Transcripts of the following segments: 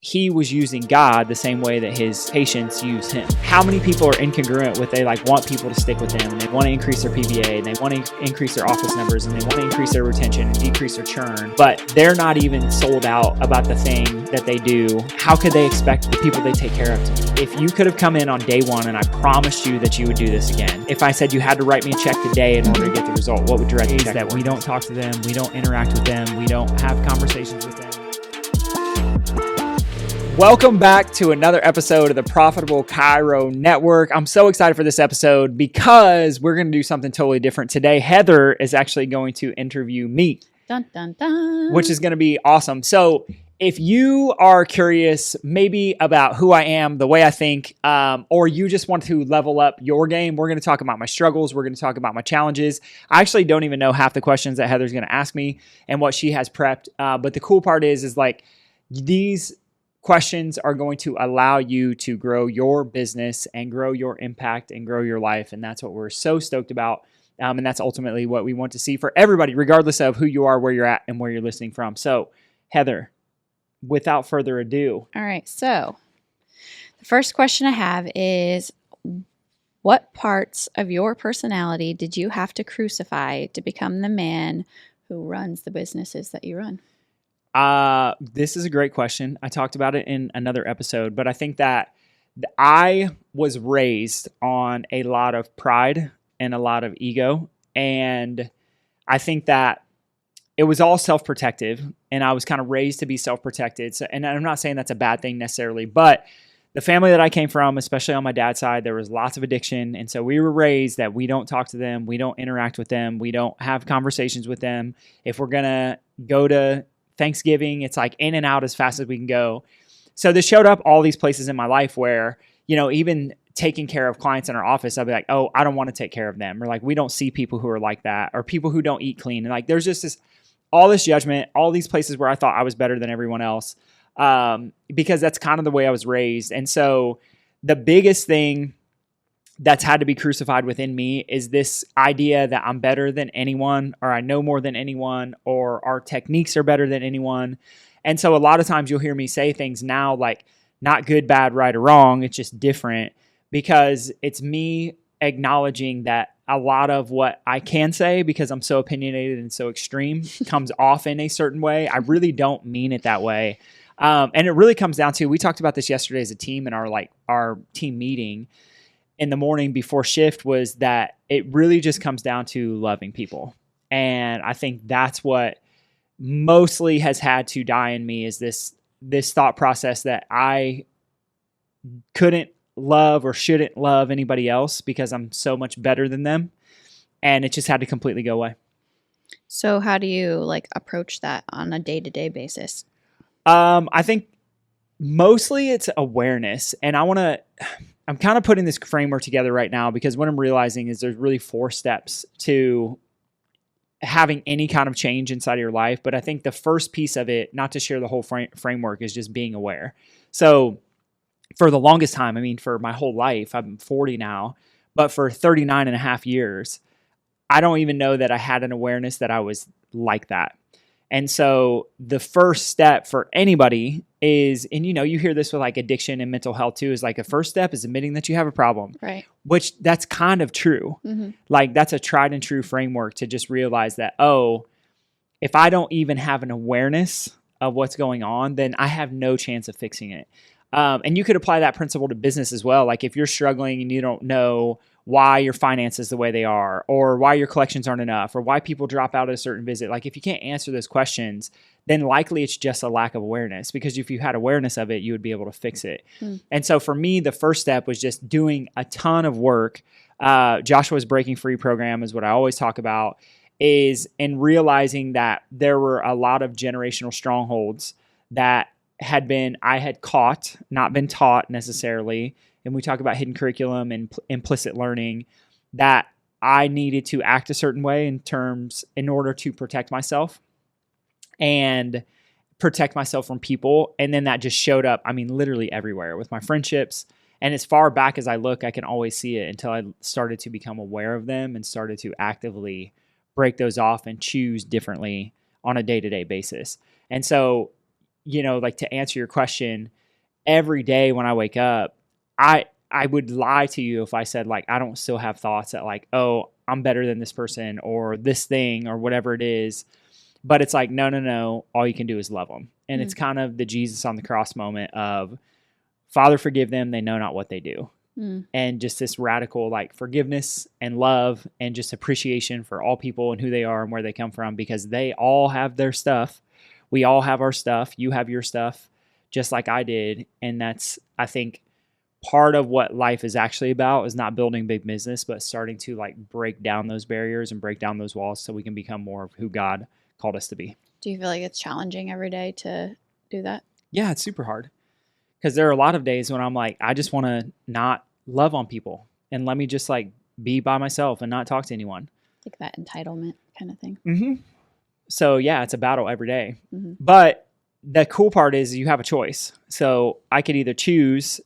he was using God the same way that his patients use him. How many people are incongruent with they want people to stick with them and they want to increase their PBA and they want to increase their office numbers and they want to increase their retention and decrease their churn, but they're not even sold out about the thing that they do. How could they expect the people they take care of to? If you could have come in on day one and I promised you that you would do this again, if I said you had to write me a check today in order to get the result, what would you write the check? That we don't talk to them, we don't interact with them, we don't have conversations with them. Welcome back to another episode of the Profitable Chiro Network. I'm so excited for this episode because we're going to do something totally different today. Heather is actually going to interview me, dun, dun, dun. Which is going to be awesome. So if you are curious maybe about who I am, the way I think, or you just want to level up your game, we're going to talk about my struggles. We're going to talk about my challenges. I actually don't even know half the questions that Heather's going to ask me and what she has prepped. But the cool part is like these questions are going to allow you to grow your business and grow your impact and grow your life. And that's what we're so stoked about. And that's ultimately what we want to see for everybody, regardless of who you are, where you're at, and where you're listening from. So, Heather, without further ado. All right. So the first question I have is, what parts of your personality did you have to crucify to become the man who runs the businesses that you run? This is a great question. I talked about it in another episode, but I think that I was raised on a lot of pride and a lot of ego. And I think that it was all self-protective and I was kind of raised to be self-protected. So, and I'm not saying that's a bad thing necessarily, but the family that I came from, especially on my dad's side, there was lots of addiction. And so we were raised that we don't talk to them. We don't interact with them. We don't have conversations with them. If we're going to go to Thanksgiving, it's like in and out as fast as we can go. So this showed up all these places in my life where, even taking care of clients in our office, I'd be like, oh, I don't want to take care of them. Or like, we don't see people who are like that, or people who don't eat clean. And like, there's just all this judgment, all these places where I thought I was better than everyone else, because that's kind of the way I was raised. And so the biggest thing that's had to be crucified within me is this idea that I'm better than anyone, or I know more than anyone, or our techniques are better than anyone. And so a lot of times you'll hear me say things now like not good, bad, right, or wrong. It's just different because it's me acknowledging that a lot of what I can say, because I'm so opinionated and so extreme, comes off in a certain way. I really don't mean it that way. And it really comes down to, we talked about this yesterday as a team in our team meeting in the morning before shift, was that it really just comes down to loving people. And I think that's what mostly has had to die in me, is this thought process that I couldn't love or shouldn't love anybody else because I'm so much better than them. And it just had to completely go away. So how do you approach that on a day-to-day basis? I think mostly it's awareness. And I'm kind of putting this framework together right now because what I'm realizing is there's really 4 steps to having any kind of change inside of your life. But I think the first piece of it, not to share the whole framework, is just being aware. So for the longest time, for my whole life, I'm 40 now, but for 39 and a half years, I don't even know that I had an awareness that I was like that. And so the first step for anybody is, and you hear this with addiction and mental health too, is a first step is admitting that you have a problem, right? Which that's kind of true. Mm-hmm. That's a tried and true framework to just realize that, oh, if I don't even have an awareness of what's going on, then I have no chance of fixing it. And you could apply that principle to business as well. If you're struggling and you don't know why your finances the way they are, or why your collections aren't enough, or why people drop out at a certain visit. If you can't answer those questions, then likely it's just a lack of awareness, because if you had awareness of it, you would be able to fix it. And so for me, the first step was just doing a ton of work. Joshua's Breaking Free program is what I always talk about, is in realizing that there were a lot of generational strongholds that I had caught, not been taught necessarily. And we talk about hidden curriculum and implicit learning, that I needed to act a certain way in order to protect myself and protect myself from people. And then that just showed up, literally everywhere with my friendships. And as far back as I look, I can always see it until I started to become aware of them and started to actively break those off and choose differently on a day-to-day basis. And so, like to answer your question, every day when I wake up, I would lie to you if I said like I don't still have thoughts that like, oh, I'm better than this person or this thing or whatever it is. But it's like, no. All you can do is love them. And it's kind of the Jesus on the cross moment of, Father, forgive them. They know not what they do. And just this radical like forgiveness and love and just appreciation for all people and who they are and where they come from, because they all have their stuff. We all have our stuff. You have your stuff just like I did. And that's, I think, part of what life is actually about is not building big business, but starting to like break down those barriers and break down those walls so we can become more of who God called us to be. Do you feel like it's challenging every day to do that? Yeah, it's super hard. Because there are a lot of days when I'm like, I just want to not love on people and let me just like be by myself and not talk to anyone. Like that entitlement kind of thing. Mm-hmm. So yeah, it's a battle every day. But the cool part is you have a choice. So I could either choose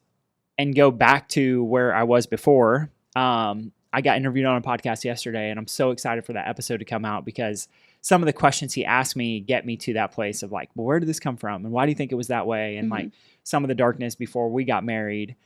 and go back to where I was before. I got interviewed on a podcast yesterday, and I'm so excited for that episode to come out because some of the questions he asked me get me to that place of like, well, where did this come from? And why do you think it was that way? And like some of the darkness before we got married.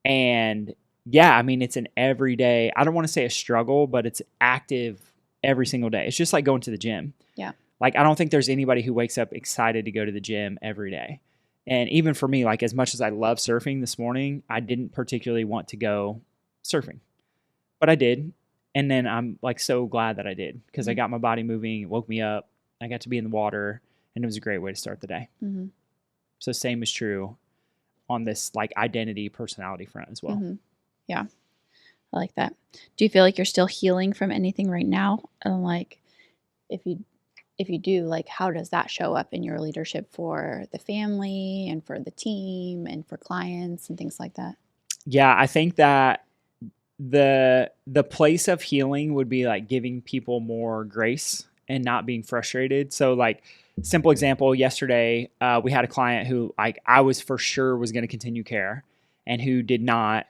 And yeah, I mean, it's an everyday, I don't want to say a struggle, but it's active every single day. It's just like going to the gym. Yeah. Like, I don't think there's anybody who wakes up excited to go to the gym every day. And even for me, like as much as I love surfing this morning, I didn't particularly want to go surfing, but I did. And then I'm like so glad that I did because I got my body moving. It woke me up. I got to be in the water, and it was a great way to start the day. So same is true on this like identity personality front as well. Yeah. I like that. Do you feel like you're still healing from anything right now? And like, if you do, like, how does that show up in your leadership for the family and for the team and for clients and things like that? Yeah, I think that the place of healing would be like giving people more grace and not being frustrated. So like simple example, yesterday we had a client who like I was for sure was going to continue care and who did not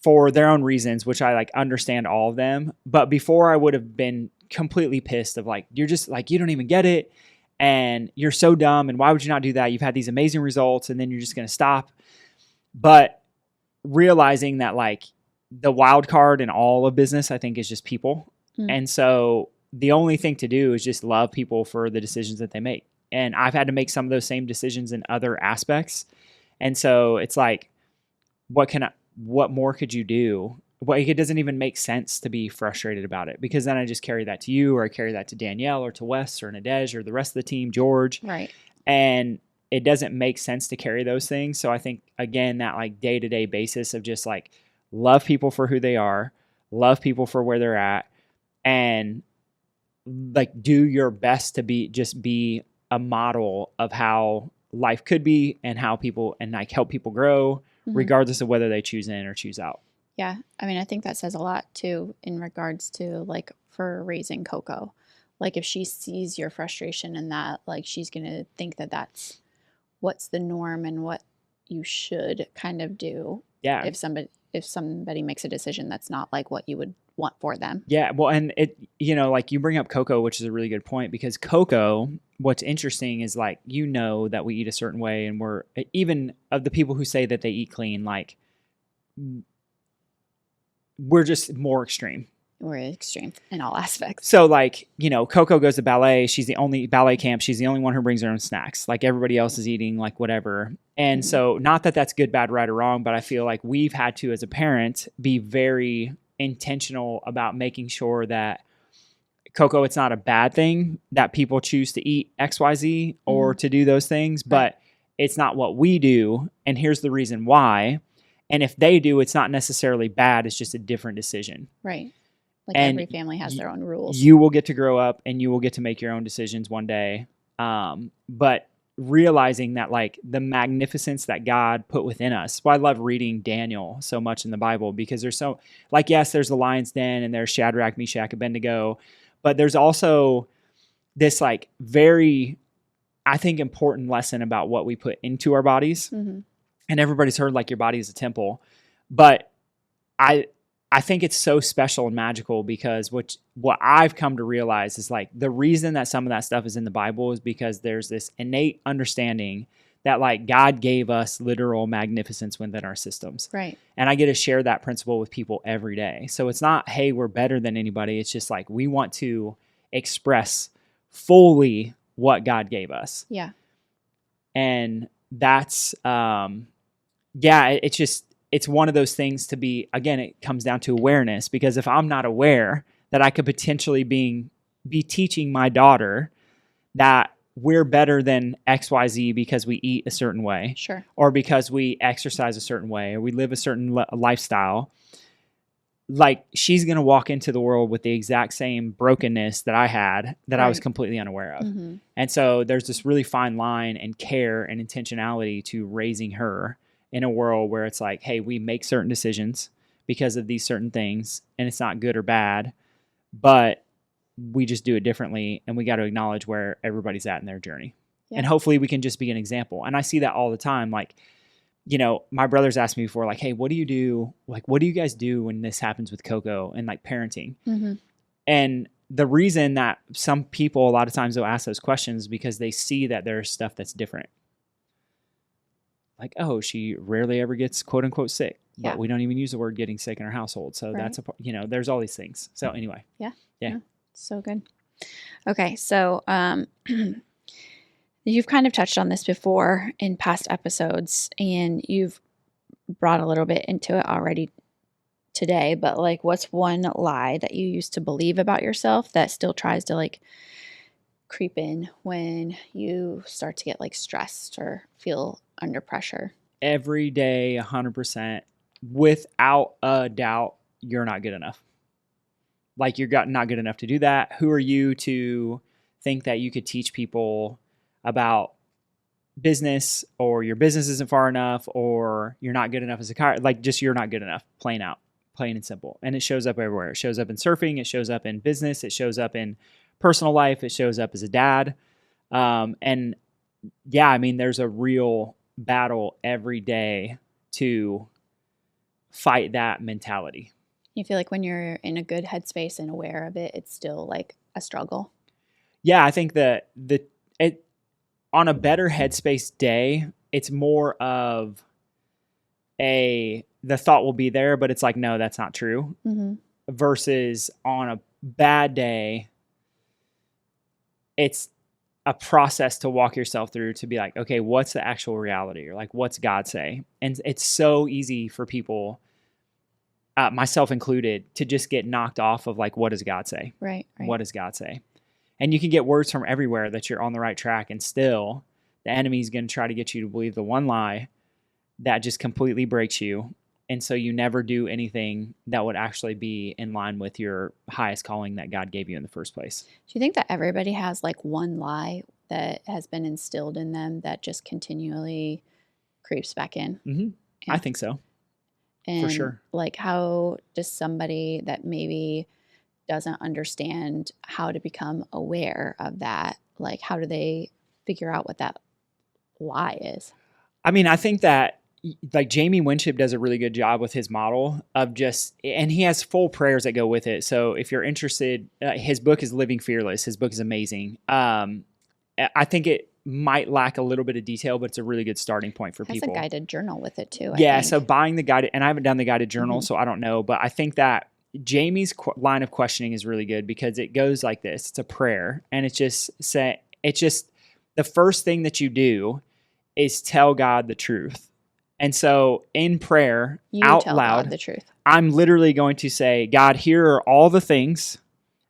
for their own reasons, which I like understand all of them. But before I would have been completely pissed of like, you're just like, you don't even get it. And you're so dumb. And why would you not do that? You've had these amazing results and then you're just going to stop. But realizing that like the wild card in all of business, I think is just people. And so the only thing to do is just love people for the decisions that they make. And I've had to make some of those same decisions in other aspects. And so it's like, what more could you do? Well, it doesn't even make sense to be frustrated about it because then I just carry that to you or I carry that to Danielle or to Wes or Nadej or the rest of the team, George. Right. And it doesn't make sense to carry those things. So I think, again, that like day-to-day basis of just like love people for who they are, love people for where they're at, and like do your best to be a model of how life could be and how people and like help people grow regardless of whether they choose in or choose out. Yeah. I mean, I think that says a lot too in regards to like for raising Coco. Like if she sees your frustration in that, like she's going to think that that's what's the norm and what you should kind of do. Yeah. If somebody makes a decision that's not like what you would want for them. Yeah. Well, and it, like you bring up Coco, which is a really good point because Coco, what's interesting is like, that we eat a certain way and we're even of the people who say that they eat clean, like we're just more extreme. We're extreme in all aspects. So like, Coco goes to ballet. She's the only ballet camp. She's the only one who brings her own snacks. Like everybody else is eating like whatever. And so not that that's good, bad, right, or wrong, but I feel like we've had to, as a parent, be very intentional about making sure that Coco, it's not a bad thing that people choose to eat XYZ or to do those things, but it's not what we do. And here's the reason why. And if they do, it's not necessarily bad. It's just a different decision. Right. Like and every family has their own rules. You will get to grow up and you will get to make your own decisions one day. But realizing that like the magnificence that God put within us. Well, I love reading Daniel so much in the Bible because there's so like, yes, there's the lion's den and there's Shadrach, Meshach, Abednego, but there's also this like very, I think, important lesson about what we put into our bodies. And everybody's heard like your body is a temple, but I think it's so special and magical because what I've come to realize is like the reason that some of that stuff is in the Bible is because there's this innate understanding that like God gave us literal magnificence within our systems. Right. And I get to share that principle with people every day. So it's not, hey, we're better than anybody. It's just like we want to express fully what God gave us. Yeah. And that's, it's one of those things to be, again, it comes down to awareness, because if I'm not aware that I could potentially be teaching my daughter that we're better than XYZ because we eat a certain way, Sure. or because we exercise a certain way, or we live a certain lifestyle, like she's going to walk into the world with the exact same brokenness that I had that I was Right. completely unaware of. Mm-hmm. And so there's this really fine line and care and intentionality to raising her in a world where it's like, hey, we make certain decisions because of these certain things, and it's not good or bad, but we just do it differently, and we got to acknowledge where everybody's at in their journey. Yeah. And hopefully we can just be an example. And I see that all the time. Like, you know, my brothers asked me before, like, hey, what do you do? Like, what do you guys do when this happens with Coco and like parenting? Mm-hmm. And the reason that some people a lot of times will ask those questions is because they see that there's stuff that's different. Like, oh, she rarely ever gets quote unquote sick, but Yeah. we don't even use the word getting sick in our household. So Right. that's there's all these things. So anyway. Yeah. So good. Okay. So, you've kind of touched on this before in past episodes, and you've brought a little bit into it already today, but like, what's one lie that you used to believe about yourself that still tries to like creep in when you start to get like stressed or feel under pressure? Every day, 100%, without a doubt, you're not good enough. Like, you're not good enough to do that. Who are you to think that you could teach people about business, or your business isn't far enough, or you're not good enough as a chiropractor? Like, just you're not good enough, plain and simple. And it shows up everywhere. It shows up in surfing. It shows up in business. It shows up in personal life. It shows up as a dad. And yeah, I mean, there's a real battle every day to fight that mentality. You feel like when you're in a good headspace and aware of it, it's still like a struggle. Yeah, I think that on a better headspace day, it's more of the thought will be there, but it's like, no, that's not true. Mm-hmm. Versus on a bad day, it's a process to walk yourself through to be like, okay, what's the actual reality? Or like, what's God say? And it's so easy for people, myself included, to just get knocked off of like, what does God say? Right. What does God say? And you can get words from everywhere that you're on the right track, and still the enemy is going to try to get you to believe the one lie that just completely breaks you. And so you never do anything that would actually be in line with your highest calling that God gave you in the first place. Do you think that everybody has like one lie that has been instilled in them that just continually creeps back in? Mm-hmm. Yeah. I think so. And For sure. like, how does somebody that maybe doesn't understand how to become aware of that, like, how do they figure out what that lie is? I mean, I think that like Jamie Winship does a really good job with his model of and he has full prayers that go with it. So if you're interested, his book is Living Fearless. His book is amazing. I think it might lack a little bit of detail, but it's a really good starting point for people. Has a guided journal with it too. Yeah. I think. So buying the guided, and I haven't done the guided journal, Mhm. so I don't know, but I think that Jamie's line of questioning is really good because it goes like this. It's a prayer, and it's just the first thing that you do is tell God the truth. And so in prayer, you out tell loud, God the truth. I'm literally going to say, God, here are all the things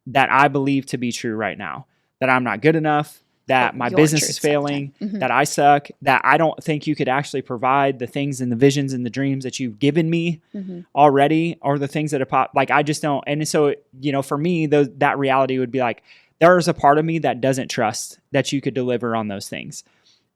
that I believe to be true right now. That I'm not good enough, that But my your business truth is failing, sometime. Mhm. that I suck, that I don't think you could actually provide the things and the visions and the dreams that you've given me Mhm. already, or the things that have popped. Like, I just don't. And so, for me, that reality would be like, there's a part of me that doesn't trust that you could deliver on those things.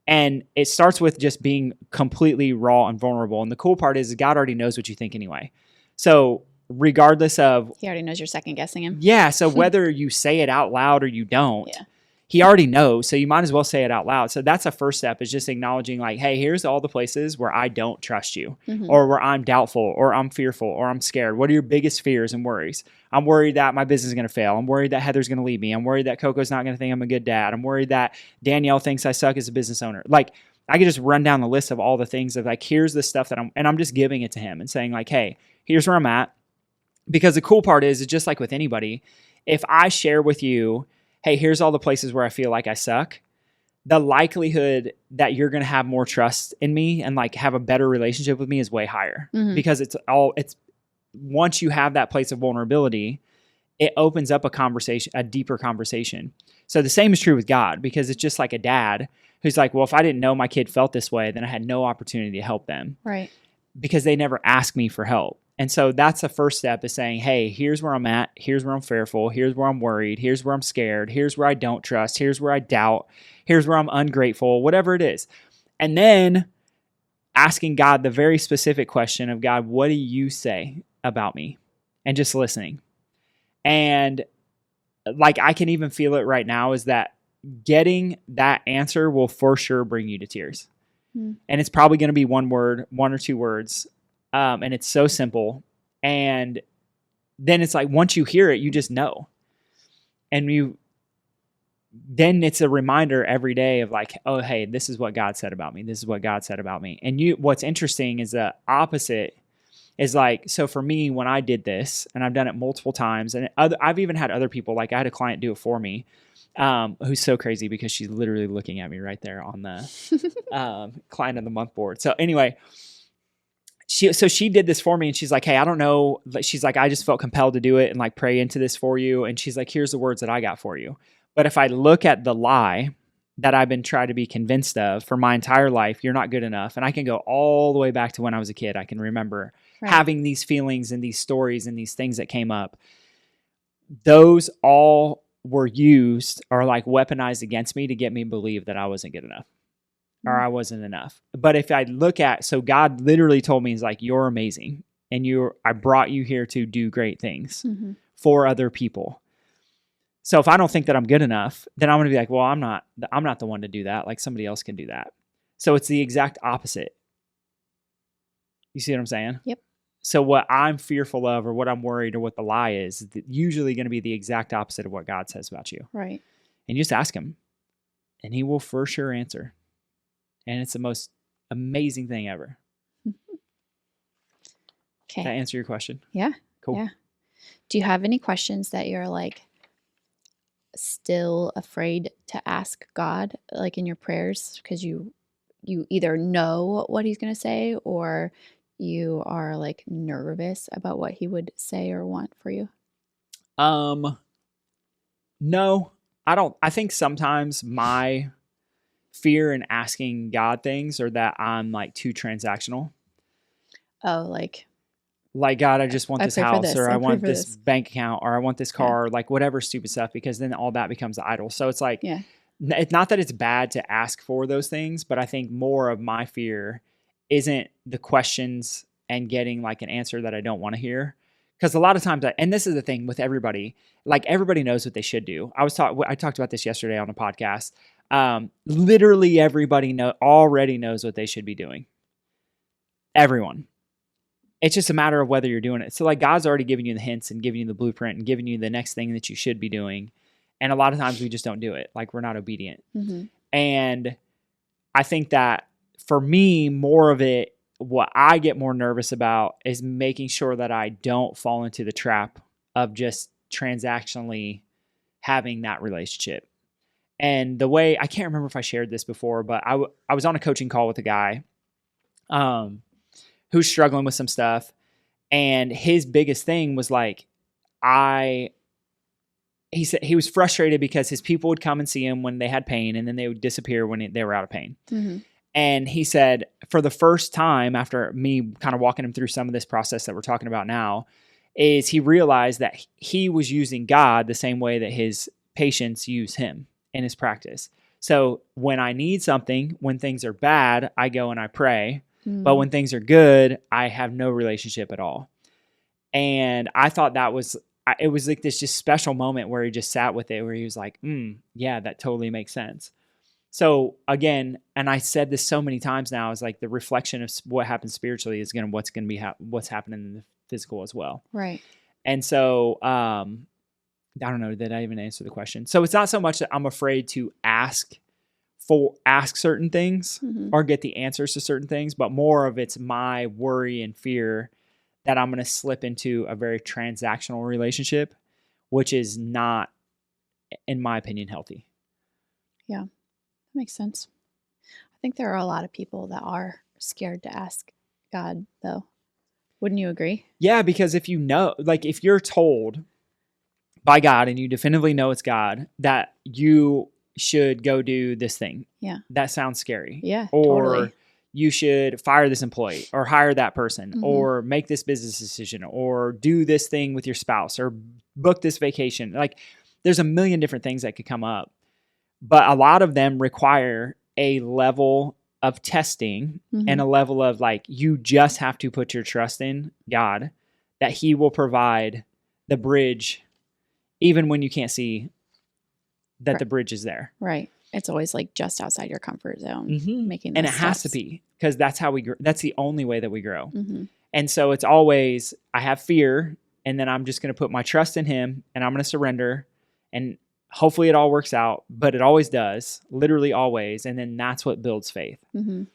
And it starts with just being completely raw and vulnerable. And the cool part is God already knows what you think anyway. So regardless of, He already knows you're second guessing him. yeah, so whether you say it out loud or you don't, Yeah. he already knows. So you might as well say it out loud. So that's a first step, is just acknowledging like, hey, here's all the places where I don't trust you, Mhm. or where I'm doubtful, or I'm fearful, or I'm scared. What are your biggest fears and worries? I'm worried that my business is going to fail. I'm worried that Heather's going to leave me. I'm worried that Coco's not going to think I'm a good dad. I'm worried that Danielle thinks I suck as a business owner. Like, I could just run down the list of all the things of like, here's the stuff that I'm just giving it to him and saying like, hey, here's where I'm at. Because the cool part is just like with anybody, if I share with you, hey, here's all the places where I feel like I suck, the likelihood that you're going to have more trust in me and like have a better relationship with me is way higher. Because it's once you have that place of vulnerability, it opens up a conversation, a deeper conversation. So the same is true with God, because it's just like a dad who's like, well, if I didn't know my kid felt this way, then I had no opportunity to help them. Right. Because they never asked me for help. And so that's the first step, is saying, hey, here's where I'm at. Here's where I'm fearful. Here's where I'm worried. Here's where I'm scared. Here's where I don't trust. Here's where I doubt. Here's where I'm ungrateful, whatever it is. And then asking God the very specific question of, God, what do you say about me? And just listening. And like, I can even feel it right now, is that getting that answer will for sure bring you to tears. And it's probably going to be one word, one or two words. And it's so simple. And then it's like, once you hear it, you just know. And then it's a reminder every day of like, oh, hey, this is what God said about me. This is what God said about me. And what's interesting is the opposite is like, so for me, when I did this, and I've done it multiple times, and I've even had other people, like I had a client do it for me, who's so crazy because she's literally looking at me right there on the client of the month board. So anyway, she did this for me, and she's like, hey, I don't know. She's like, I just felt compelled to do it and like pray into this for you. And she's like, here's the words that I got for you. But if I look at the lie that I've been trying to be convinced of for my entire life, you're not good enough. And I can go all the way back to when I was a kid. I can remember having these feelings and these stories and these things that came up. Those all were used or like weaponized against me to get me to believe that I wasn't good enough. Or I wasn't enough. But if I look at, so God literally told me, he's like, you're amazing. And I brought you here to do great things for other people. So if I don't think that I'm good enough, then I'm going to be like, well, I'm not the one to do that. Like somebody else can do that. So it's the exact opposite. You see what I'm saying? Yep. So what I'm fearful of, or what I'm worried, or what the lie is usually going to be the exact opposite of what God says about you. Right. And you just ask him, and he will for sure answer. And it's the most amazing thing ever. Okay. Did that answer your question? Yeah. Cool. Yeah. Do you have any questions that you're like still afraid to ask God, like in your prayers, because you either know what he's going to say, or you are like nervous about what he would say or want for you? No, I don't. I think sometimes my fear in asking God things are that I'm like too transactional. Oh, like God, I just want this house, or I want this this bank account, or I want this car, like whatever stupid stuff, because then all that becomes the idol. So it's like, it's not that it's bad to ask for those things, but I think more of my fear isn't the questions and getting like an answer that I don't want to hear. Because a lot of times, and this is the thing with everybody, like everybody knows what they should do. I talked about this yesterday on a podcast. Literally everybody already knows what they should be doing. Everyone. It's just a matter of whether you're doing it. So like God's already given you the hints and giving you the blueprint and giving you the next thing that you should be doing. And a lot of times we just don't do it. Like we're not obedient. And I think that for me, more of it, what I get more nervous about is making sure that I don't fall into the trap of just transactionally having that relationship. And the way, I can't remember if I shared this before, but I was on a coaching call with a guy who's struggling with some stuff. And his biggest thing was like, he said he was frustrated because his people would come and see him when they had pain, and then they would disappear when they were out of pain. And he said, for the first time, after me kind of walking him through some of this process that we're talking about now, is he realized that he was using God the same way that his patients use him in his practice. So when I need something, when things are bad, I go and I pray. But when things are good, I have no relationship at all. And I thought it was like this just special moment where he just sat with it, where he was like, yeah, that totally makes sense. So again, and I said this so many times now, is like the reflection of what happens spiritually is what's going to be what's happening in the physical as well. Right. And so, I don't know, did I even answer the question? So it's not so much that I'm afraid to ask ask certain things Mhm. or get the answers to certain things, but more of it's my worry and fear that I'm going to slip into a very transactional relationship, which is not, in my opinion, healthy. That makes sense. I think there are a lot of people that are scared to ask God, though. Wouldn't you agree? Yeah, because if you know, like if you're told by God and you definitively know it's God that you should go do this thing. Yeah. That sounds scary. Yeah, Or totally. you should fire this employee or hire that person Mhm. or make this business decision or do this thing with your spouse or book this vacation. Like there's a million different things that could come up. But a lot of them require a level of testing Mhm. and a level of like, you just have to put your trust in God that He will provide the bridge even when you can't see that Right. the bridge is there. Right. It's always like just outside your comfort zone, making those And it has to steps. be because that's how we grow. That's the only way that we grow. Mhm. And so it's always, I have fear and then I'm just going to put my trust in Him and I'm going to surrender and hopefully it all works out, but it always does, literally always. And then that's what builds faith. Mhm.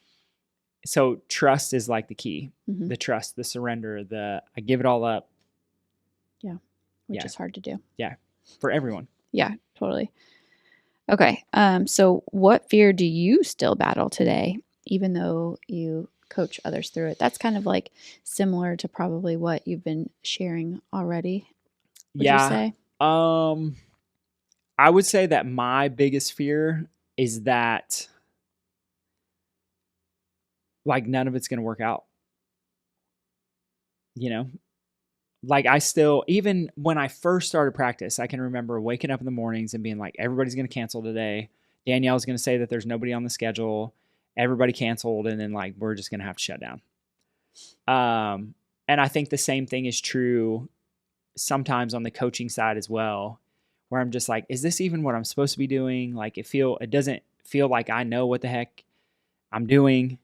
So trust is like the key, Mhm. the trust, the surrender, I give it all up Which Yeah. is hard to do. for everyone. Yeah, totally. Okay. So what fear do you still battle today, even though you coach others through it? That's kind of like similar to probably what you've been sharing already. Would you say? I would say that my biggest fear is that like none of it's going to work out. You know, like I still, even when I first started practice, I can remember waking up in the mornings and being like, everybody's going to cancel today. Danielle's going to say that there's nobody on the schedule. Everybody canceled. And then like, we're just going to have to shut down. And I think the same thing is true sometimes on the coaching side as well, where I'm just like, is this even what I'm supposed to be doing? Like it doesn't feel like I know what the heck I'm doing.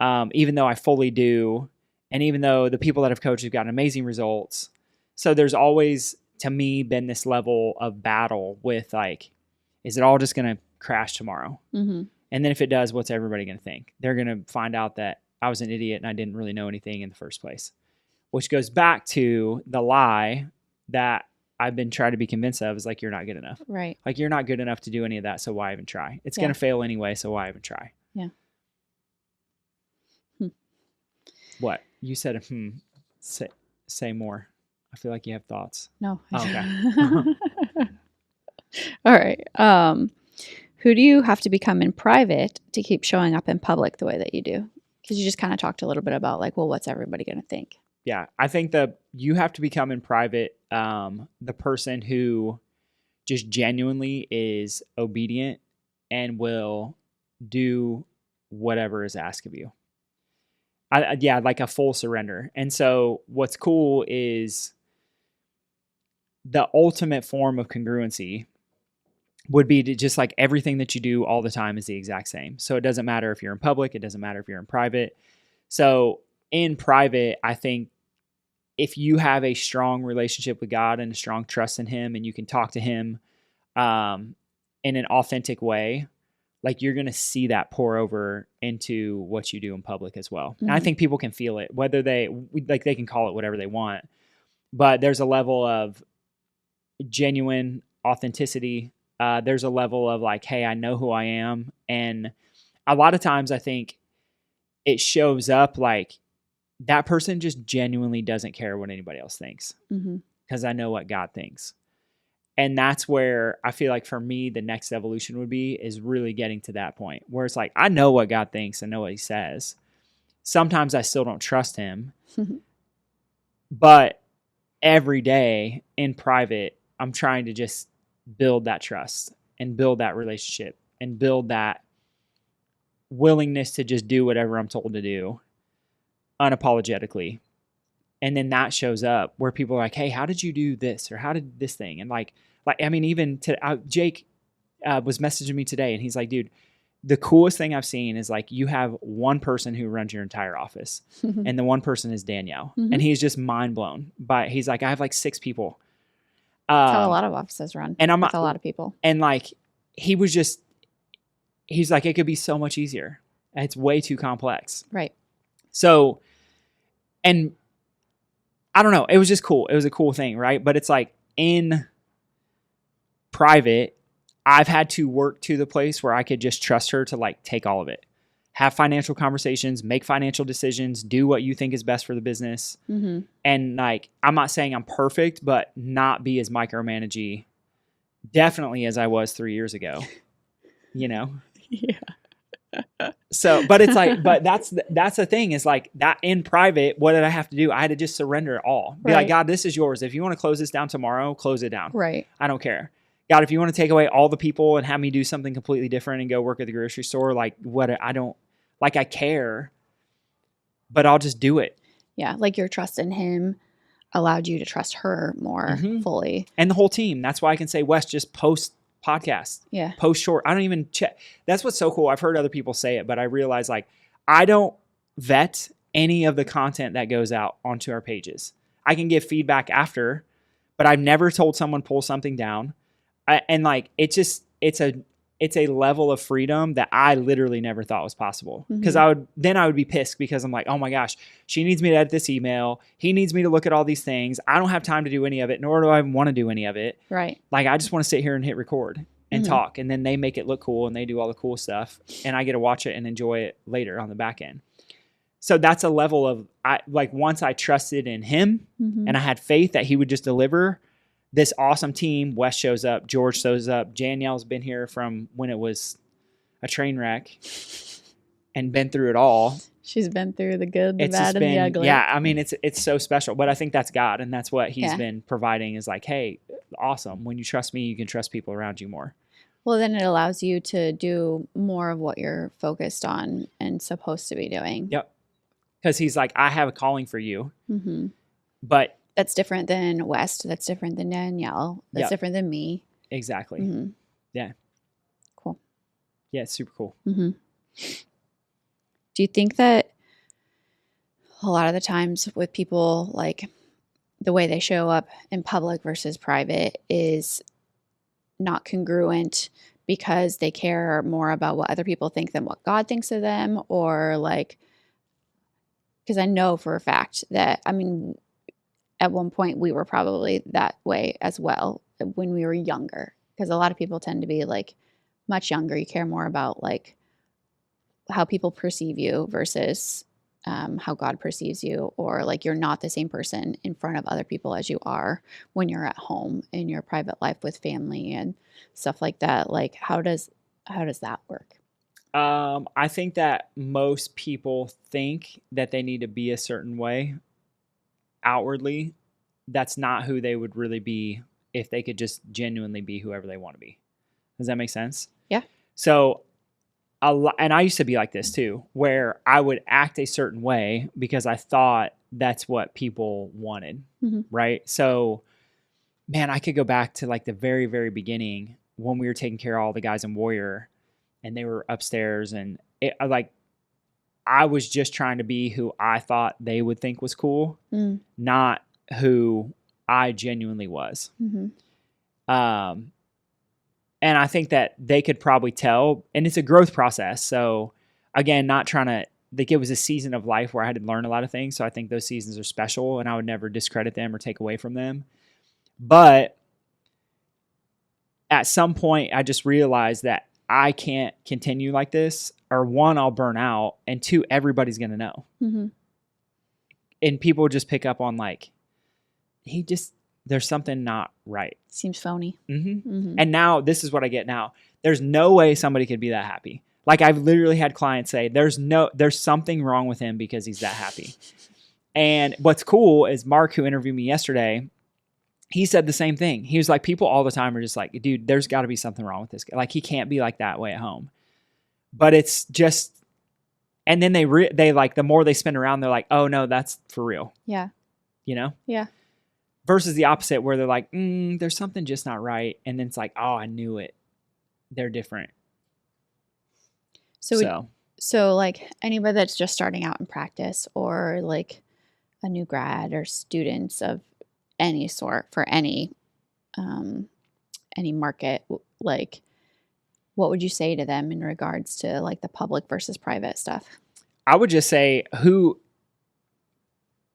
Even though I fully do. And even though the people that I've coached have gotten amazing results. So there's always, to me, been this level of battle with like, is it all just going to crash tomorrow? Mm-hmm. And then if it does, what's everybody going to think? They're going to find out that I was an idiot and I didn't really know anything in the first place, which goes back to the lie that I've been trying to be convinced of is like, you're not good enough. Right. Like you're not good enough to do any of that. So why even try? It's Yeah. going to fail anyway. So why even try? Yeah. What? You said, say more. I feel like you have thoughts. No. Oh, okay. All right. Who do you have to become in private to keep showing up in public the way that you do? Because you just kind of talked a little bit about like, well, what's everybody going to think? Yeah. I think that you have to become in private the person who just genuinely is obedient and will do whatever is asked of you. Like a full surrender. And so what's cool is the ultimate form of congruency would be to just like everything that you do all the time is the exact same. So it doesn't matter if you're in public, it doesn't matter if you're in private. So in private, I think if you have a strong relationship with God and a strong trust in Him and you can talk to Him in an authentic way, like you're going to see that pour over into what you do in public as well. Mm-hmm. And I think people can feel it, whether they can call it whatever they want, but there's a level of genuine authenticity. There's a level of like, hey, I know who I am. And a lot of times I think it shows up like that person just genuinely doesn't care what anybody else thinks because I know what God thinks. And that's where I feel like for me, the next evolution would be is really getting to that point where it's like, I know what God thinks. I know what He says. Sometimes I still don't trust Him, but every day in private, I'm trying to just build that trust and build that relationship and build that willingness to just do whatever I'm told to do unapologetically. And then that shows up where people are like, hey, how did you do this? Or how did this thing? And I mean, even Jake was messaging me today and he's like, dude, the coolest thing I've seen is like you have one person who runs your entire office and the one person is Danielle. And he's just mind blown by, he's like, I have like 6 people. That's how a lot of offices run. And I'm with a lot of people. And like, he he's like, it could be so much easier. It's way too complex. Right. So, and I don't know. It was just cool. It was a cool thing, right? But it's like in private, I've had to work to the place where I could just trust her to like take all of it, have financial conversations, make financial decisions, do what you think is best for the business. Mm-hmm. And like, I'm not saying I'm perfect, but not be as micromanagey definitely as I was 3 years ago, you know? Yeah. So, but it's like, but that's the thing is like that in private, what did I have to do? I had to just surrender it all. Be like, Right. God, this is yours. If you want to close this down tomorrow, close it down. Right. I don't care. God, if you want to take away all the people and have me do something completely different and go work at the grocery store, like what I don't like, I care, but I'll just do it. Yeah. Like your trust in him allowed you to trust her more Mhm. fully. And the whole team. That's why I can say, Wes, just post podcasts, Yeah. post short. I don't even check. That's what's so cool. I've heard other people say it, but I realize like I don't vet any of the content that goes out onto our pages. I can give feedback after, but I've never told someone pull something down. And like it's a level of freedom that I literally never thought was possible. Because I would be pissed because I'm like, oh my gosh, she needs me to edit this email. He needs me to look at all these things. I don't have time to do any of it, nor do I want to do any of it. Right. Like I just want to sit here and hit record and talk, and then they make it look cool and they do all the cool stuff, and I get to watch it and enjoy it later on the back end. So that's a level of once I trusted in him and I had faith that he would just deliver this awesome team. Wes shows up, George shows up, Danielle's been here from when it was a train wreck and been through it all. She's been through the good, the It's bad, just and been, the ugly. yeah, I mean, it's so special, but I think that's God, and that's what he's been providing is like, hey, awesome. When you trust me, you can trust people around you more. Well, then it allows you to do more of what you're focused on and supposed to be doing. Yep. Because he's like, I have a calling for you, Mm-hmm. but That's different than West. That's different than Danielle. That's different than me. exactly. Mm-hmm. Yeah. Cool. Yeah, it's super cool. Mm-hmm. Do you think that a lot of the times with people, like the way they show up in public versus private is not congruent because they care more about what other people think than what God thinks of them? Or like, because I know for a fact that, I mean, at one point we were probably that way as well when we were younger, because a lot of people tend to be like much younger. You care more about like how people perceive you versus how God perceives you, or like you're not the same person in front of other people as you are when you're at home in your private life with family and stuff like that. Like how does that work? I think that most people think that they need to be a certain way outwardly. That's not who they would really be if they could just genuinely be whoever they want to be. Does that make sense? Yeah. So and I used to be like this too, where I would act a certain way because I thought that's what people wanted. Mm-hmm. Right. So, man, I could go back to like the very, very beginning when we were taking care of all the guys in Warrior and they were upstairs, and I was just trying to be who I thought they would think was cool, not who I genuinely was. Mm-hmm. And I think that they could probably tell, and it's a growth process. So again, not trying to, like, it was a season of life where I had to learn a lot of things. So I think those seasons are special and I would never discredit them or take away from them. But at some point I just realized that I can't continue like this, or one, I'll burn out, and two, everybody's going to know. Mm-hmm. And people just pick up on like, there's something not right. Seems phony. Mm-hmm. Mm-hmm. And now this is what I get now. There's no way somebody could be that happy. Like I've literally had clients say there's something wrong with him because he's that happy. And what's cool is Mark, who interviewed me yesterday, he said the same thing. He was like, people all the time are just like, dude, there's got to be something wrong with this guy. Like he can't be like that way at home. But it's just, and then they like, the more they spin around, they're like, oh no, that's for real. Yeah. You know? Yeah. Versus the opposite, where they're like, there's something just not right. And then it's like, oh, I knew it. They're different. So like anybody that's just starting out in practice, or like a new grad or students of any sort for any market, like what would you say to them in regards to like the public versus private stuff? I would just say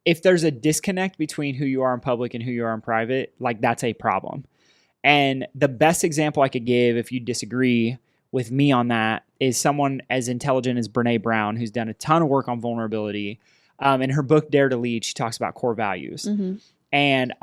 if there's a disconnect between who you are in public and who you are in private, like that's a problem. And the best example I could give, if you disagree with me on that, is someone as intelligent as Brene Brown, who's done a ton of work on vulnerability. In her book, Dare to Lead, she talks about core values. Mm-hmm. And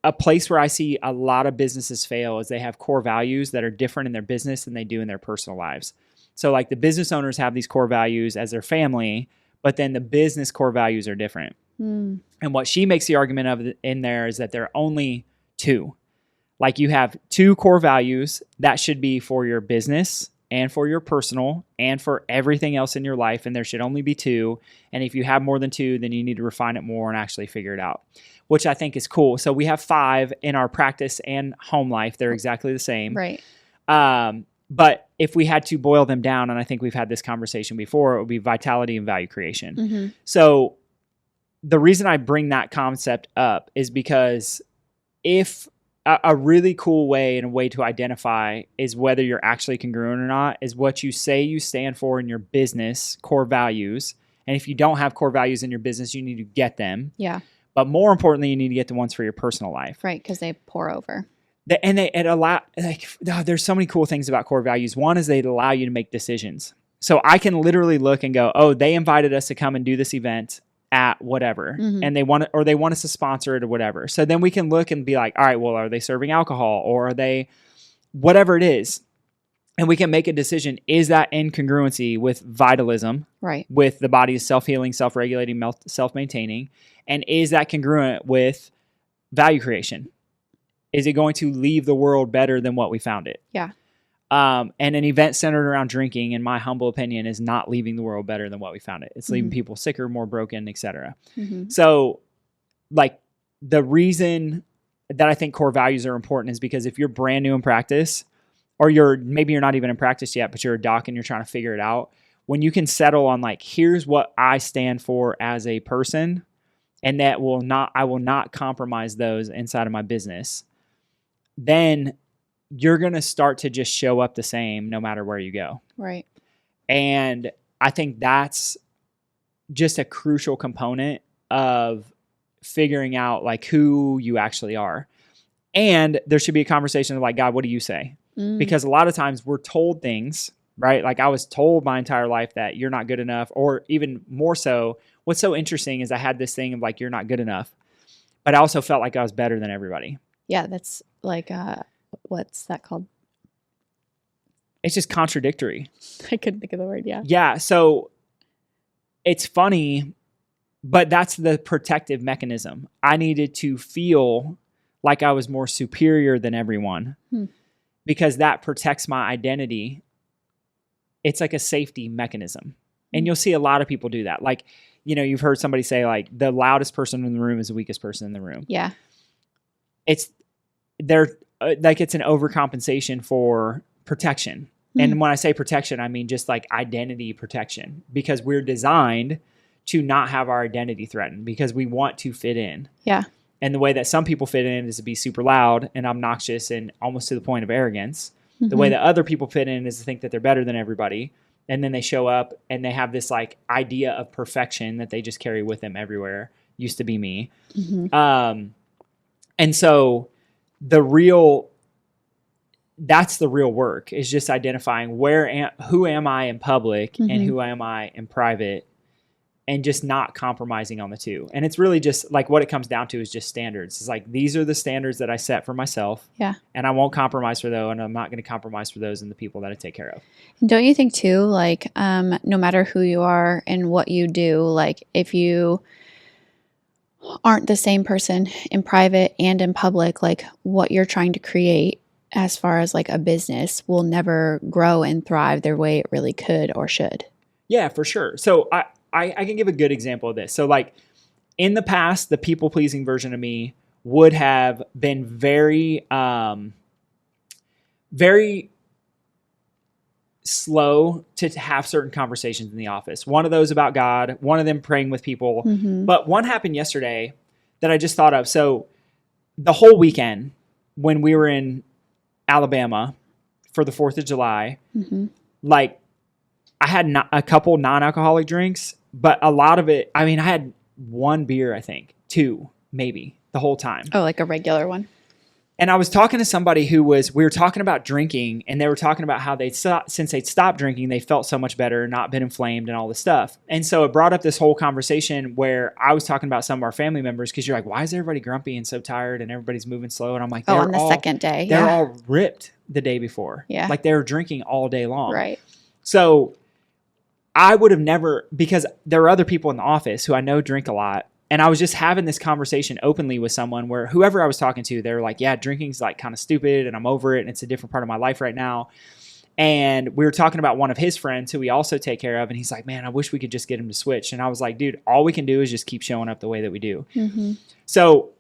a place where I see a lot of businesses fail is they have core values that are different in their business than they do in their personal lives. So like the business owners have these core values as their family, but then the business core values are different. Mm. And what she makes the argument of in there is that there are only two. Like you have two core values that should be for your business and for your personal and for everything else in your life. And there should only be two. And if you have more than two, then you need to refine it more and actually figure it out, which I think is cool. So we have 5 in our practice and home life. They're exactly the same. Right. But if we had to boil them down, and I think we've had this conversation before, it would be vitality and value creation. Mm-hmm. So the reason I bring that concept up is because if a really cool way and a way to identify is whether you're actually congruent or not is what you say you stand for in your business, core values. And if you don't have core values in your business, you need to get them. Yeah. But more importantly, you need to get the ones for your personal life. Right. Because they pour over. There's so many cool things about core values. One is they allow you to make decisions. So I can literally look and go, oh, they invited us to come and do this event at whatever, Mm-hmm. and they want us to sponsor it or whatever. So then we can look and be like, all right, well, are they serving alcohol or are they whatever it is? And we can make a decision. Is that in congruency with vitalism, Right. with the body's self-healing, self-regulating, self-maintaining? And is that congruent with value creation? Is it going to leave the world better than what we found it? Yeah. And an event centered around drinking, in my humble opinion, is not leaving the world better than what we found it. It's leaving people sicker, more broken, etc. Mm-hmm. So, like, the reason that I think core values are important is because if you're brand new in practice, or maybe you're not even in practice yet, but you're a doc and you're trying to figure it out, when you can settle on like, here's what I stand for as a person, and that I will not compromise those inside of my business, then you're going to start to just show up the same no matter where you go. Right. And I think that's just a crucial component of figuring out like who you actually are. And there should be a conversation of like, God, what do you say? Mm. Because a lot of times we're told things, right? Like I was told my entire life that you're not good enough, or even more so, what's so interesting is I had this thing of like, you're not good enough, but I also felt like I was better than everybody. Yeah. That's like, what's that called? It's just contradictory. I couldn't think of the word. Yeah. Yeah. So it's funny, but that's the protective mechanism. I needed to feel like I was more superior than everyone because that protects my identity. It's like a safety mechanism. And you'll see a lot of people do that. Like, you've heard somebody say like the loudest person in the room is the weakest person in the room. Yeah. It's an overcompensation for protection. And when I say protection, I mean just like identity protection, because we're designed to not have our identity threatened because we want to fit in. Yeah. And the way that some people fit in is to be super loud and obnoxious and almost to the point of arrogance. Mm-hmm. The way that other people fit in is to think that they're better than everybody. And then they show up and they have this like idea of perfection that they just carry with them everywhere. Used to be me. Mm-hmm. And so that's the real work, is just identifying who am I in public and who am I in private, and just not compromising on the two. And it's really just like what it comes down to is just standards. It's like, these are the standards that I set for myself. Yeah. And I won't compromise for those, and I'm not going to compromise for those and the people that I take care of. Don't you think too, like, no matter who you are and what you do, like if you aren't the same person in private and in public, like what you're trying to create as far as like a business will never grow and thrive the way it really could or should. Yeah, for sure. So I can give a good example of this. So like in the past, the people-pleasing version of me would have been very, very slow to have certain conversations in the office. One of those about God, one of them praying with people. Mm-hmm. But one happened yesterday that I just thought of. So the whole weekend when we were in Alabama for the 4th of July. Mm-hmm. Like I had a couple non-alcoholic drinks, but a lot of it, I mean, I had 1 beer, I think 2, maybe the whole time. Oh, like a regular one. And I was talking to somebody we were talking about drinking, and they were talking about how since they'd stopped drinking, they felt so much better, not been inflamed and all this stuff. And so it brought up this whole conversation where I was talking about some of our family members, because you're like, why is everybody grumpy and so tired and everybody's moving slow? And I'm like, on the second day. They're all ripped the day before. Yeah. Like they were drinking all day long. Right. So I would have never, because there are other people in the office who I know drink a lot. And I was just having this conversation openly with someone where whoever I was talking to, they were like, yeah, drinking's like kind of stupid and I'm over it. And it's a different part of my life right now. And we were talking about one of his friends who we also take care of. And he's like, man, I wish we could just get him to switch. And I was like, dude, all we can do is just keep showing up the way that we do. Mm-hmm. So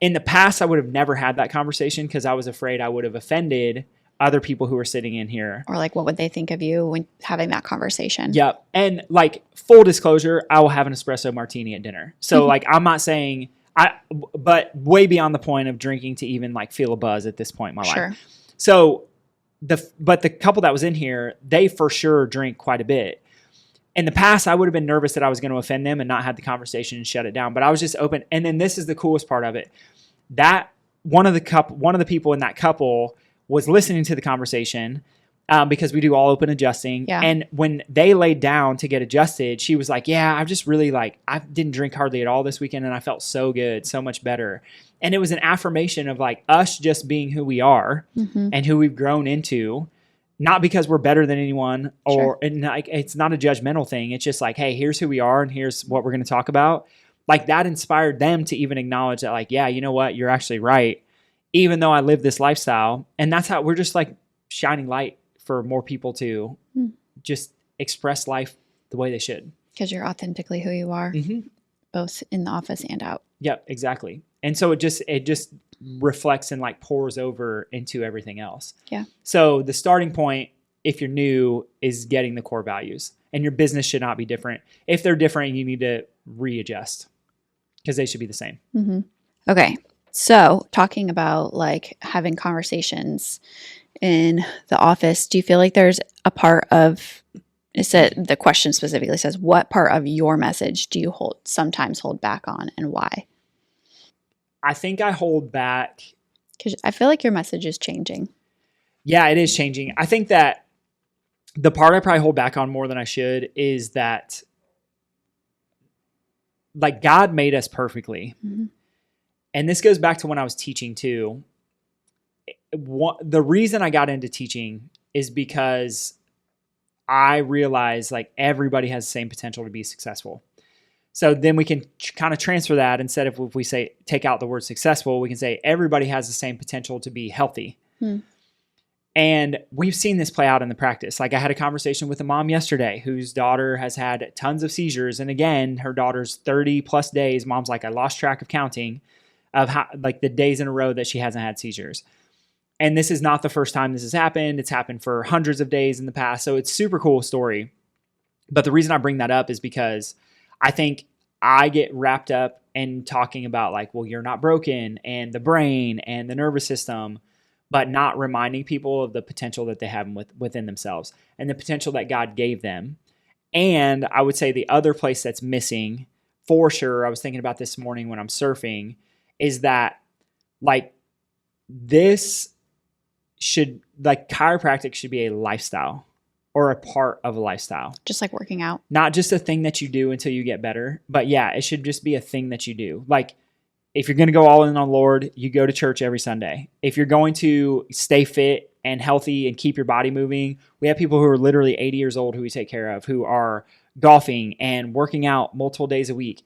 in the past, I would have never had that conversation because I was afraid I would have offended other people who were sitting in here. Or like, what would they think of you when having that conversation? Yep. And like full disclosure, I will have an espresso martini at dinner. So like, I'm not saying but way beyond the point of drinking to even like feel a buzz at this point in my life. So but the couple that was in here, they for sure drink quite a bit. In the past, I would have been nervous that I was going to offend them and not have the conversation and shut it down. But I was just open. And then this is the coolest part of it. That one of the people in that couple was listening to the conversation because we do all open adjusting. Yeah. And when they laid down to get adjusted, she was like, yeah, I've just really I didn't drink hardly at all this weekend and I felt so good, so much better. And it was an affirmation of like us just being who we are and who we've grown into, not because we're better than anyone and like, it's not a judgmental thing. It's just like, hey, here's who we are and here's what we're going to talk about. Like that inspired them to even acknowledge that like, yeah, you know what? You're actually right. Even though I live this lifestyle. And that's how we're just like shining light for more people to just express life the way they should. Because you're authentically who you are, both in the office and out. Yep, exactly. And so it just reflects and like pours over into everything else. Yeah. So the starting point, if you're new, is getting the core values. And your business should not be different. If they're different, you need to readjust because they should be the same. Mm-hmm. Okay. So talking about like having conversations in the office, do you feel like there's a part of, the question specifically says, what part of your message do you sometimes hold back on and why? I think I hold back. Because I feel like your message is changing. Yeah, it is changing. I think that the part I probably hold back on more than I should is that like God made us perfectly. Mm-hmm. And this goes back to when I was teaching too. The reason I got into teaching is because I realized like everybody has the same potential to be successful. So then we can kind of transfer that instead of if we say, take out the word successful, we can say everybody has the same potential to be healthy. And we've seen this play out in the practice. Like I had a conversation with a mom yesterday whose daughter has had tons of seizures. And again, her daughter's 30 plus days. Mom's like, I lost track of counting of how, like the days in a row that she hasn't had seizures. And this is not the first time this has happened. It's happened for hundreds of days in the past. So it's super cool story. But the reason I bring that up is because I think I get wrapped up in talking about like, well, you're not broken and the brain and the nervous system, but not reminding people of the potential that they have within themselves and the potential that God gave them. And I would say the other place that's missing for sure, I was thinking about this morning when I'm surfing, is that like this should, like chiropractic should be a lifestyle or a part of a lifestyle. Just like working out. Not just a thing that you do until you get better, but yeah, it should just be a thing that you do. Like if you're going to go all in on Lord, you go to church every Sunday. If you're going to stay fit and healthy and keep your body moving, we have people who are literally 80 years old who we take care of, who are golfing and working out multiple days a week.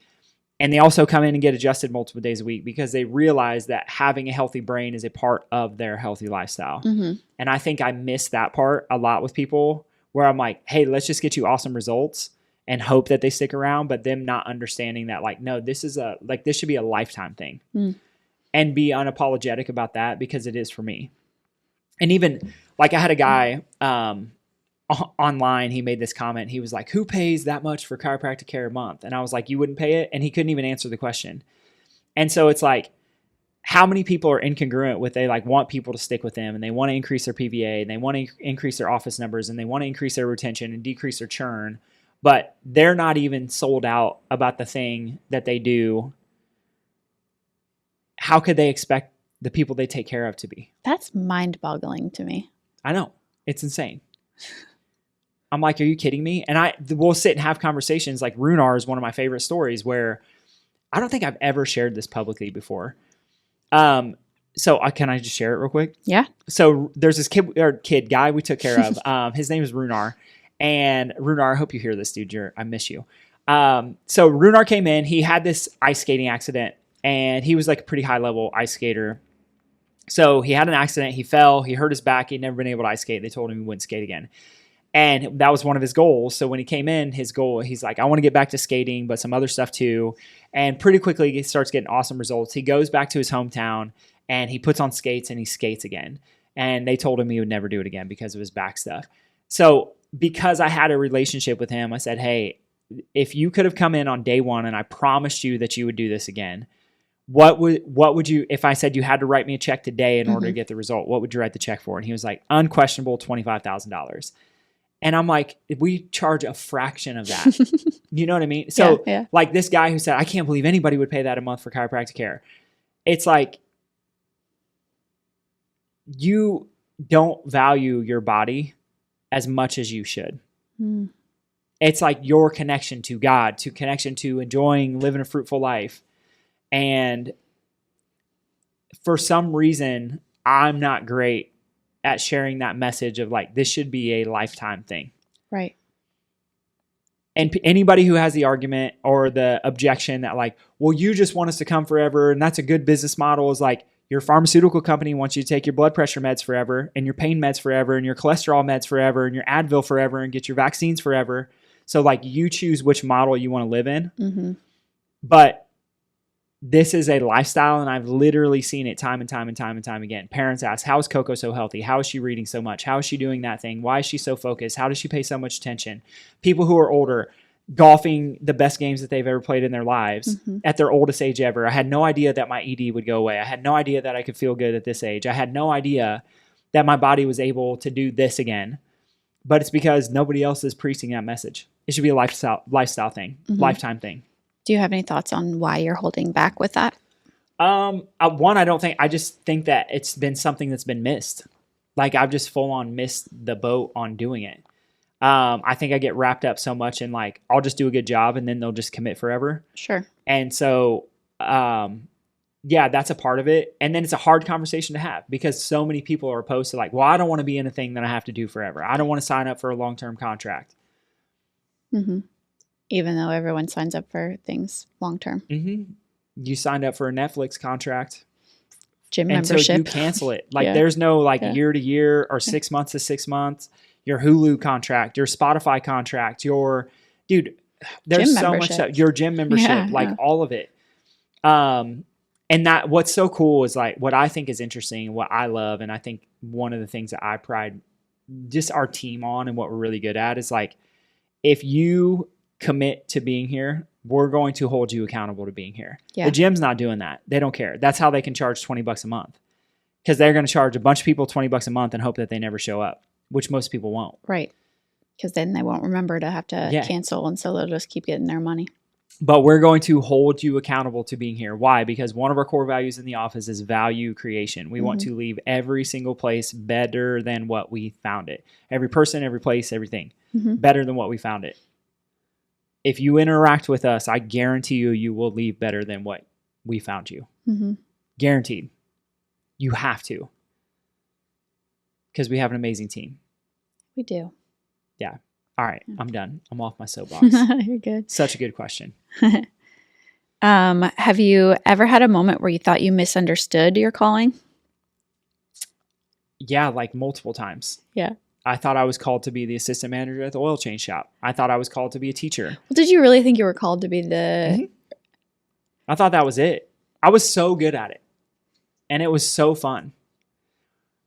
And they also come in and get adjusted multiple days a week because they realize that having a healthy brain is a part of their healthy lifestyle. And I think I miss that part a lot with people where I'm like, hey, let's just get you awesome results and hope that they stick around, but them not understanding that like, no, this should be a lifetime thing and be unapologetic about that because it is for me. And even like I had a guy online, he made this comment. He was like, who pays that much for chiropractic care a month? And I was like, you wouldn't pay it. And he couldn't even answer the question. And so it's like, how many people are incongruent with they like want people to stick with them and they want to increase their PVA and they want to increase their office numbers and they want to increase their retention and decrease their churn, but they're not even sold out about the thing that they do. How could they expect the people they take care of to be? That's mind-boggling to me. I know. It's insane. I'm like, are you kidding me? And we'll sit and have conversations. Like Runar is one of my favorite stories where I don't think I've ever shared this publicly before. So can I just share it real quick? Yeah. So there's this kid guy we took care of. His name is Runar. And Runar, I hope you hear this, dude. I miss you. So Runar came in. He had this ice skating accident. And he was like a pretty high level ice skater. So he had an accident. He fell. He hurt his back. He'd never been able to ice skate. They told him he wouldn't skate again. And that was one of his goals. So when he came in, his goal, he's like, I want to get back to skating, but some other stuff too. And pretty quickly, he starts getting awesome results. He goes back to his hometown and he puts on skates and he skates again. And they told him he would never do it again because of his back stuff. So because I had a relationship with him, I said, hey, if you could have come in on day one and I promised you that you would do this again, what would you, if I said you had to write me a check today in order to get the result, what would you write the check for? And he was like, unquestionable $25,000. And I'm like, we charge a fraction of that. You know what I mean? So like this guy who said, I can't believe anybody would pay that a month for chiropractic care. It's like, you don't value your body as much as you should. Mm. It's like your connection to God, to connection to enjoying living a fruitful life. And for some reason, I'm not great at sharing that message of like, this should be a lifetime thing. Right. And anybody who has the argument or the objection that like, well, you just want us to come forever and that's a good business model, is like, your pharmaceutical company wants you to take your blood pressure meds forever and your pain meds forever and your cholesterol meds forever and your Advil forever and get your vaccines forever. So like you choose which model you want to live in. Mm-hmm. But this is a lifestyle, and I've literally seen it time and time and time and time again. Parents ask, how is Coco so healthy? How is she reading so much? How is she doing that thing? Why is she so focused? How does she pay so much attention? People who are older, golfing the best games that they've ever played in their lives at their oldest age ever. I had no idea that my ED would go away. I had no idea that I could feel good at this age. I had no idea that my body was able to do this again. But it's because nobody else is preaching that message. It should be a lifestyle thing, lifetime thing. Do you have any thoughts on why you're holding back with that? I just think that it's been something that's been missed. Like I've just full on missed the boat on doing it. I think I get wrapped up so much in like, I'll just do a good job and then they'll just commit forever. Sure. And so, that's a part of it. And then it's a hard conversation to have because so many people are opposed to like, well, I don't want to be in a thing that I have to do forever. I don't want to sign up for a long-term contract. Mm-hmm. Even though everyone signs up for things long-term. Mm-hmm. You signed up for a Netflix contract. Gym and membership. So you cancel it. Like there's no like year to year or 6 months to 6 months. Your Hulu contract, your Spotify contract, there's gym so much stuff. Your gym membership, all of it. And that what's so cool is like what I think is interesting, what I love, and I think one of the things that I pride just our team on and what we're really good at is like, if you commit to being here, we're going to hold you accountable to being here. Yeah. The gym's not doing that. They don't care. That's how they can charge $20 a month because they're going to charge a bunch of people $20 a month and hope that they never show up, which most people won't. Right. Because then they won't remember to have to cancel, and so they'll just keep getting their money. But we're going to hold you accountable to being here. Why? Because one of our core values in the office is value creation. We want to leave every single place better than what we found it. Every person, every place, everything better than what we found it. If you interact with us, I guarantee you will leave better than what we found you. Mm-hmm. Guaranteed. You have to. Because we have an amazing team. We do. Yeah. All right. I'm done. I'm off my soapbox. You're good. Such a good question. Have you ever had a moment where you thought you misunderstood your calling? Yeah, like multiple times. Yeah. I thought I was called to be the assistant manager at the oil change shop. I thought I was called to be a teacher. Well, did you really think you were called to be the... I thought that was it. I was so good at it. And it was so fun.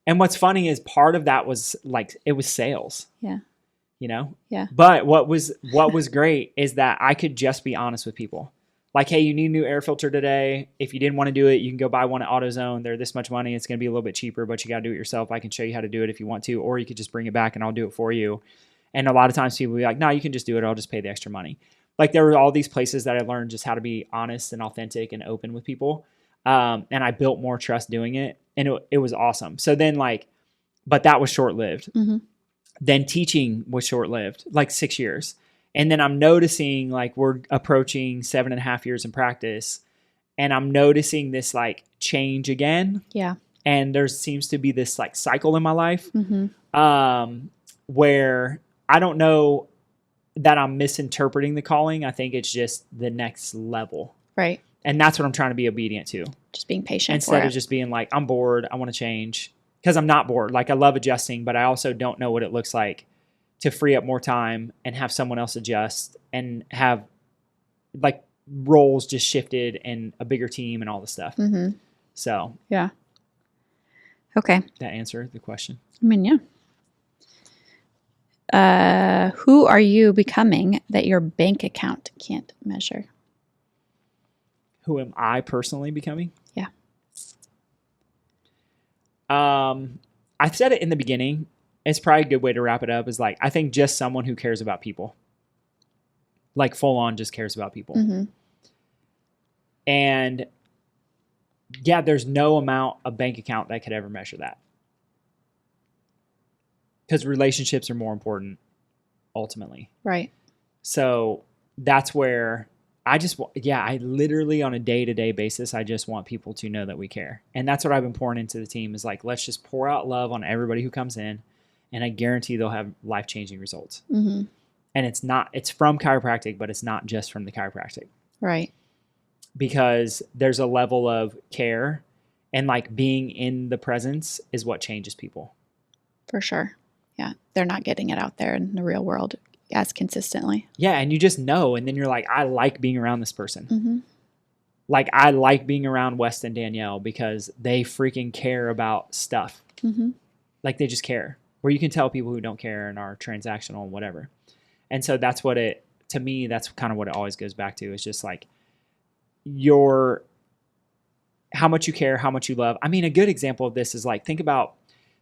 And what's funny is part of that was like, it was sales. Yeah. You know? Yeah. But what was great is that I could just be honest with people. Like, hey, you need a new air filter today. If you didn't want to do it, you can go buy one at AutoZone. They're this much money. It's going to be a little bit cheaper, but you got to do it yourself. I can show you how to do it if you want to, or you could just bring it back and I'll do it for you. And a lot of times people will be like, no, you can just do it. I'll just pay the extra money. Like, there were all these places that I learned just how to be honest and authentic and open with people. And I built more trust doing it, and it was awesome. So then but that was short-lived. Mm-hmm. Then teaching was short-lived, like 6 years. And then I'm noticing like we're approaching 7.5 years in practice, and I'm noticing this like change again. Yeah. And there seems to be this like cycle in my life Mm-hmm. Where I don't know that I'm misinterpreting the calling. I think it's just the next level. Right. And that's what I'm trying to be obedient to. Just being patient Instead for of just being like, I'm bored, I want to change. Because I'm not bored. Like, I love adjusting, but I also don't know what it looks like to free up more time and have someone else adjust and have like roles just shifted and a bigger team and all this stuff. Mm-hmm. So Yeah. Okay. that answered the question. I mean, yeah. Who are you becoming that your bank account can't measure? Who am I personally becoming? Yeah. I said it in the beginning. It's probably a good way to wrap it up is like, I think just someone who cares about people. Like, full on just cares about people. Mm-hmm. And yeah, there's no amount of bank account that could ever measure that. Because relationships are more important ultimately. Right. So that's where I literally on a day-to-day basis, I just want people to know that we care. And that's what I've been pouring into the team is like, let's just pour out love on everybody who comes in. And I guarantee they'll have life-changing results. Mm-hmm. And it's from chiropractic, but it's not just from the chiropractic. Right. Because there's a level of care and like being in the presence is what changes people. For sure. Yeah. They're not getting it out there in the real world as consistently. Yeah. And you just know. And then you're like, I like being around this person. Mm-hmm. Like, I like being around West and Danielle because they freaking care about stuff. Mm-hmm. Like, they just care. Where you can tell people who don't care and are transactional and whatever. And so that's to me, that's kind of what it always goes back to. It's just like how much you care, how much you love. I mean, a good example of this is like, think about,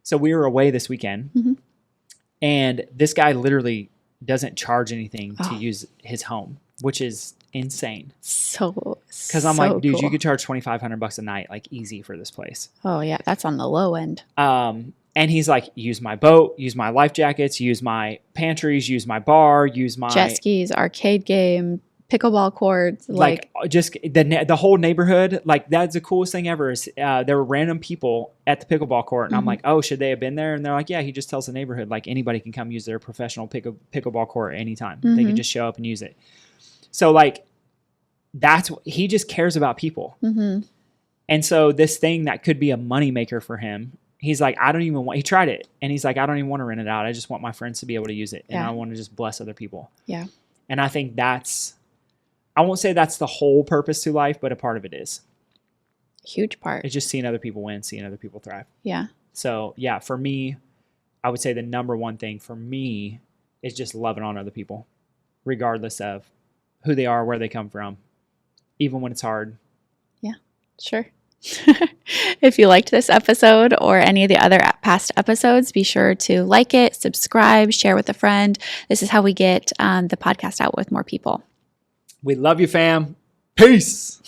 so we were away this weekend Mm-hmm. and this guy literally doesn't charge anything to Oh. use his home, which is insane. Because I'm like, dude, you could charge $2,500 a night, like easy for this place. Oh yeah, that's on the low end. And he's like, use my boat, use my life jackets, use my pantries, use my bar, use my Jet skis, arcade game, pickleball courts, like just the whole neighborhood. Like, that's the coolest thing ever is there were random people at the pickleball court. And I'm Mhm. like, oh, should they have been there? And they're like, yeah, he just tells the neighborhood, like, anybody can come use their professional pickleball court anytime. They can Mhm. just show up and use it. So like, he just cares about people. Mm-hmm. And so this thing that could be a moneymaker for him, he's like, he tried it. And he's like, I don't even want to rent it out. I just want my friends to be able to use it. And Yeah. I want to just bless other people. Yeah. And I think I won't say that's the whole purpose to life, but a part of it is. Huge part. It's just seeing other people win, seeing other people thrive. Yeah. So yeah, for me, I would say the number one thing for me is just loving on other people, regardless of who they are, where they come from, even when it's hard. Sure. If you liked this episode or any of the other past episodes, be sure to like it, subscribe, share with a friend. This is how we get the podcast out with more people. We love you, fam. Peace.